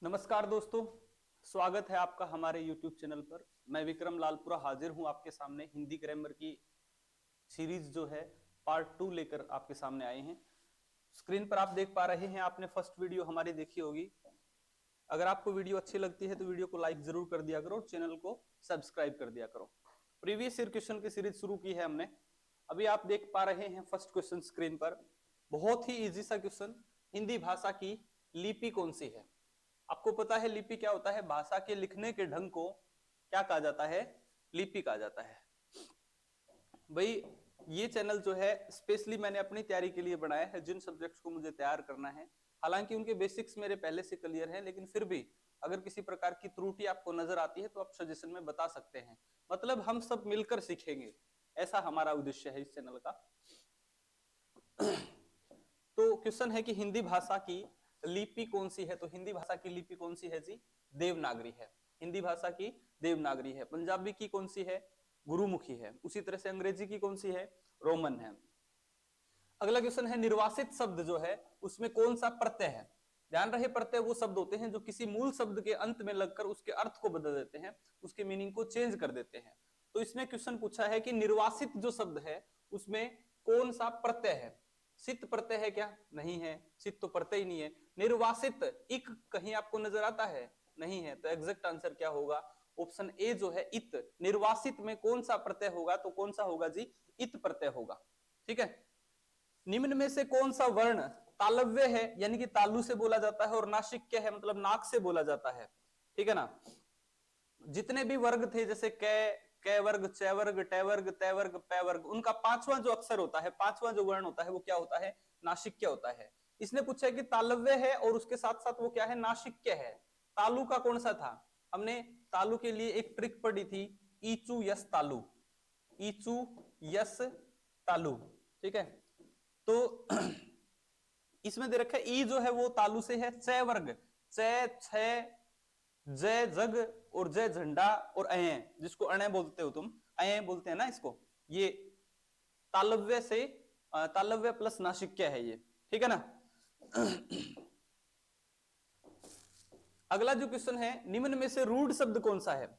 नमस्कार दोस्तों, स्वागत है आपका हमारे YouTube चैनल पर। मैं विक्रम लालपुरा हाजिर हूं आपके सामने हिंदी ग्रामर की सीरीज जो है पार्ट 2 लेकर आपके सामने आए हैं। स्क्रीन पर आप देख पा रहे हैं, आपने फर्स्ट वीडियो हमारी देखी होगी। अगर आपको वीडियो अच्छी लगती है तो वीडियो को लाइक जरूर कर दिया करो और चैनल को सब्सक्राइब कर दिया करो। प्रीवियस ईयर क्वेश्चन की सीरीज शुरू की है हमने। अभी आप देख पा रहे हैं फर्स्ट क्वेश्चन स्क्रीन पर। बहुत ही इजी सा क्वेश्चन, हिंदी भाषा की लिपि कौन सी है? आपको पता है लिपि क्या होता है? भाषा के लिखने के ढंग को क्या कहा जाता है? लिपि कहा जाता है। भाई ये चैनल जो है स्पेशली मैंने अपनी तैयारी के लिए बनाया है, जिन सब्जेक्ट्स को मुझे तैयार करना है। हालांकि उनके बेसिक्स मेरे पहले से क्लियर है, लेकिन फिर भी अगर किसी प्रकार की त्रुटि आपको नजर आती है तो आप सजेशन में बता सकते हैं। मतलब हम सब मिलकर सीखेंगे, ऐसा हमारा उद्देश्य है इस चैनल का। तो क्वेश्चन है कि हिंदी भाषा की लिपि कौन सी है? तो हिंदी भाषा की लिपि कौन सी है जी? देवनागरी है। हिंदी भाषा की देवनागरी है। पंजाबी की कौन सी है? गुरुमुखी है। उसी तरह से अंग्रेजी की कौन सी है? रोमन है। अगला क्वेश्चन है निर्वासित शब्द जो है उसमें कौन सा प्रत्यय है? ध्यान रहे, प्रत्यय वो शब्द होते हैं जो किसी मूल शब्द के अंत में लगकर उसके अर्थ को बदल देते हैं, उसके मीनिंग को चेंज कर देते हैं। तो इसमें क्वेश्चन पूछा है कि निर्वासित जो शब्द है उसमें कौन सा प्रत्यय है? सित प्रत्यय है क्या? नहीं है, सित तो प्रत्यय ही नहीं है। निर्वासित इक कहीं आपको नजर आता है? नहीं है। तो एग्जैक्ट आंसर क्या होगा? ऑप्शन ए जो है इत। निर्वासित में कौन सा प्रत्यय होगा? तो कौन सा होगा जी? इत प्रत्यय होगा। ठीक है। निम्न में से कौन सा वर्ण तालव्य है, यानी कि तालु से बोला जाता है, और नासिक्य है मतलब नाक से बोला जाता है? ठीक है ना। जितने भी वर्ग थे जैसे कै वर्ग, च वर्ग, ट वर्ग, तै वर्ग, पै वर्ग, उनका पांचवा जो अक्षर होता है, पांचवा जो वर्ण होता है वो क्या होता है? नासिक्य होता है। इसने पूछा है कि तालव्य है और उसके साथ साथ वो क्या है? नासिक्य है। तालु का कौन सा था? हमने तालु के लिए एक ट्रिक पढ़ी थी, ईचू यस तालु। ईचू यस तालु। ठीक है। तो इसमें दे रखा है ई जो है वो तालु से है। च वर्ग, च, छ, जय जग और जय झंडा और अय, जिसको अणय बोलते हो तुम, अय बोलते हैं ना इसको, ये तालव्य से तालव्य प्लस नासिक्य है ये। ठीक है ना। अगला जो क्वेश्चन है, निम्न में से रूढ़ शब्द कौन सा है?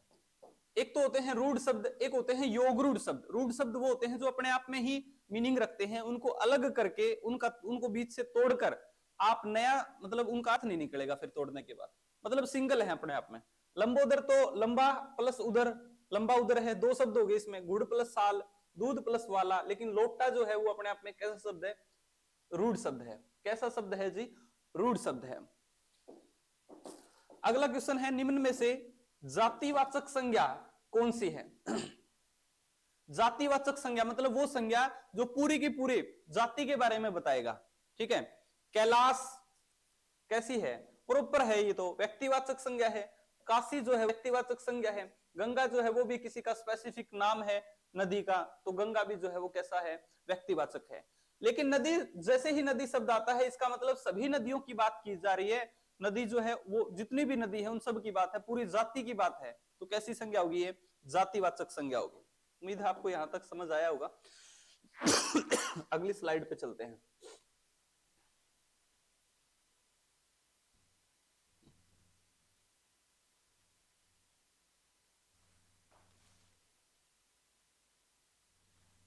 एक तो होते हैं रूढ़ शब्द, एक होते हैं योग रूढ़ शब्द। रूढ़ शब्द वो होते हैं जो अपने आप में ही मीनिंग रखते हैं, उनको अलग करके उनको बीच से तोड़कर आप नया, मतलब उनका अर्थ नहीं निकलेगा फिर तोड़ने के बाद, मतलब सिंगल है अपने आप में। लंबोदर तो लंबा प्लस उदर, लंबा उदर है, दो शब्द हो गए इसमें। गुड़ प्लस साल, दूध प्लस वाला। लेकिन लोटा जो है वो अपने आप में कैसा शब्द है? रूढ़ शब्द है। कैसा शब्द है जी? रूढ़ शब्द है। अगला क्वेश्चन है, निम्न में से जातिवाचक संज्ञा कौन सी है? जातिवाचक संज्ञा मतलब वो संज्ञा जो पूरी की पूरी जाति के बारे में बताएगा। ठीक है। कैलाश कैसी है? प्रॉपर है, ये तो व्यक्तिवाचक संज्ञा है। काशी जो है व्यक्तिवाचक संज्ञा है। गंगा जो है वो भी किसी का स्पेसिफिक नाम है नदी का, तो गंगा भी जो है वो कैसा है? व्यक्तिवाचक है। लेकिन नदी, जैसे ही नदी शब्द आता है इसका मतलब सभी नदियों की बात की जा रही है। नदी जो है वो जितनी भी नदी है उन सब की बात है, पूरी जाति की बात है। तो कैसी संज्ञा होगी ये? जातिवाचक संज्ञा होगी। उम्मीद है आपको यहां तक समझ आया होगा। अगली स्लाइड पे चलते हैं।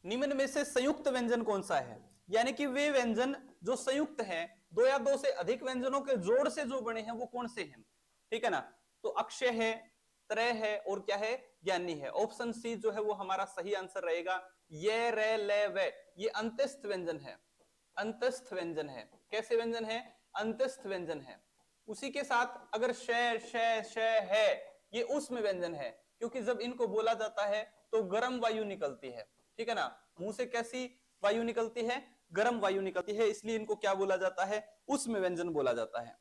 निम्न में से संयुक्त व्यंजन कौन सा है? यानी कि वे व्यंजन जो संयुक्त हैं, दो या दो से अधिक व्यंजनों के जोड़ से जो बने हैं वो कौन से हैं? ठीक है ना। तो अक्षय है, त्रय है और क्या है? ज्ञानी है। ऑप्शन सी जो है वो हमारा सही आंसर रहेगा। ये रे ले वे, ये अंत्यस्थ व्यंजन है। अंत्यस्थ व्यंजन है। कैसे व्यंजन है? अंत्यस्थ व्यंजन है। उसी के साथ अगर शय शय शय है, ये उष्म व्यंजन है, क्योंकि जब इनको बोला जाता है तो गर्म वायु निकलती है। ठीक है ना। मुंह से कैसी वायु निकलती है? गर्म वायु निकलती है, इसलिए इनको क्या बोला जाता है? उष्म व्यंजन बोला जाता है।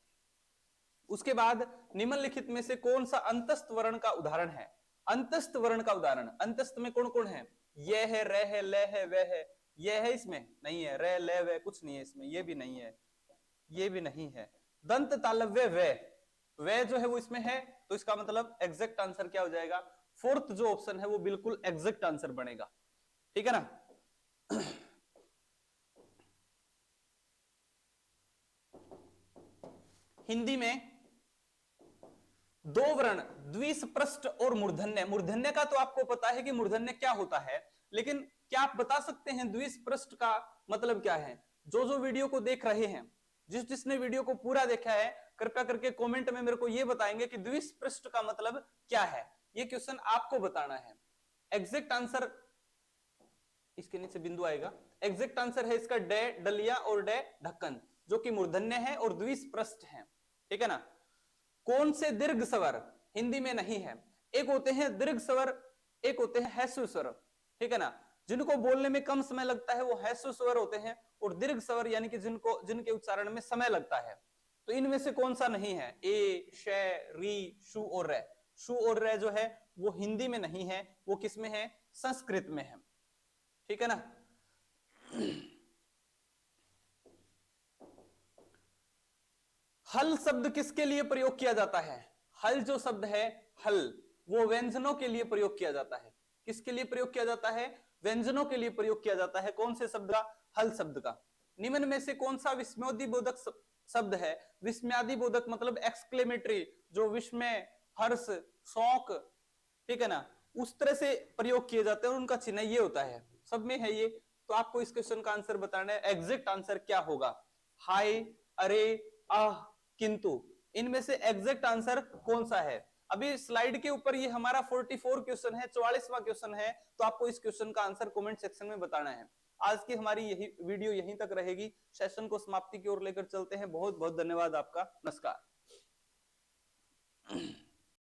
उसके बाद निम्नलिखित में से कौन सा अंतस्थ वर्ण का उदाहरण है? अंतस्थ वर्ण का उदाहरण, अंतस्थ में कौन कौन है? ये है, रे है, ले है, वे है। ये है इसमें? नहीं है। रे ले वे कुछ नहीं है इसमें, ये भी नहीं है, ये भी नहीं है। दंत तालव्य वे, वे जो है वो इसमें है, तो इसका मतलब एग्जैक्ट आंसर क्या हो जाएगा? फोर्थ जो ऑप्शन है वो बिल्कुल एग्जैक्ट आंसर बनेगा। ठीक है ना। हिंदी में दो वर्ण, द्विस्पृष्ट और मूर्धन्य। मूर्धन्य का तो आपको पता है कि मूर्धन्य क्या होता है, लेकिन क्या आप बता सकते हैं द्विस्पृष्ट का मतलब क्या है? जो जो वीडियो को देख रहे हैं, जिसने वीडियो को पूरा देखा है, कृपया करके कमेंट में मेरे को यह बताएंगे कि द्विस्पृष्ट का मतलब क्या है। ये क्वेश्चन आपको बताना है। एग्जैक्ट आंसर इसके नीचे बिंदु आएगा। एग्जैक्ट आंसर है इसका डे डलिया और डे ढक्कन, जो कि मूर्धन्य है और द्विस्पृष्ट है। ठीक है ना? कौन से दीर्घ स्वर हिंदी में नहीं है? एक होते हैं दीर्घ स्वर, एक होते हैं ह्रस्व स्वर। ठीक है ना? जिनको बोलने में कम समय लगता है वो ह्रस्व स्वर होते हैं, और दीर्घ स्वर यानी कि जिनके उच्चारण में समय लगता है। तो इनमें से कौन सा नहीं है? ए, श, री, शु और रे। शु और रे जो है वो हिंदी में नहीं है, वो किस में है? संस्कृत में है। ठीक है ना? हल शब्द किसके लिए प्रयोग किया जाता है? हल जो शब्द है, हल, वो व्यंजनों के लिए प्रयोग किया जाता है। किसके लिए प्रयोग किया जाता है? व्यंजनों के लिए प्रयोग किया जाता है। कौन से शब्द का? हल शब्द का। निम्न में से कौन सा विस्मयोद्दीपोधक शब्द है? विस्मयादिबोधक मतलब एक्सक्लेमेटरी, जो विस्मय, हर्ष, शौक, ठीक है ना, उस तरह से प्रयोग किए जाते हैं और उनका चिन्ह ये होता है। सब में है ये। तो आपको इस क्वेश्चन का आंसर बताना है। एग्जैक्ट आंसर क्या होगा? हाय, अरे, आह, किंतु, इनमें से एग्जैक्ट आंसर कौन सा है? अभी स्लाइड के ऊपर ये हमारा 44 क्वेश्चन है, 44वां क्वेश्चन है। तो आपको इस क्वेश्चन का आंसर कमेंट सेक्शन में बताना है। आज की हमारी यही वीडियो यहीं तक रहेगी। सेशन को समाप्ति की ओर लेकर चलते हैं। बहुत बहुत धन्यवाद आपका। नमस्कार।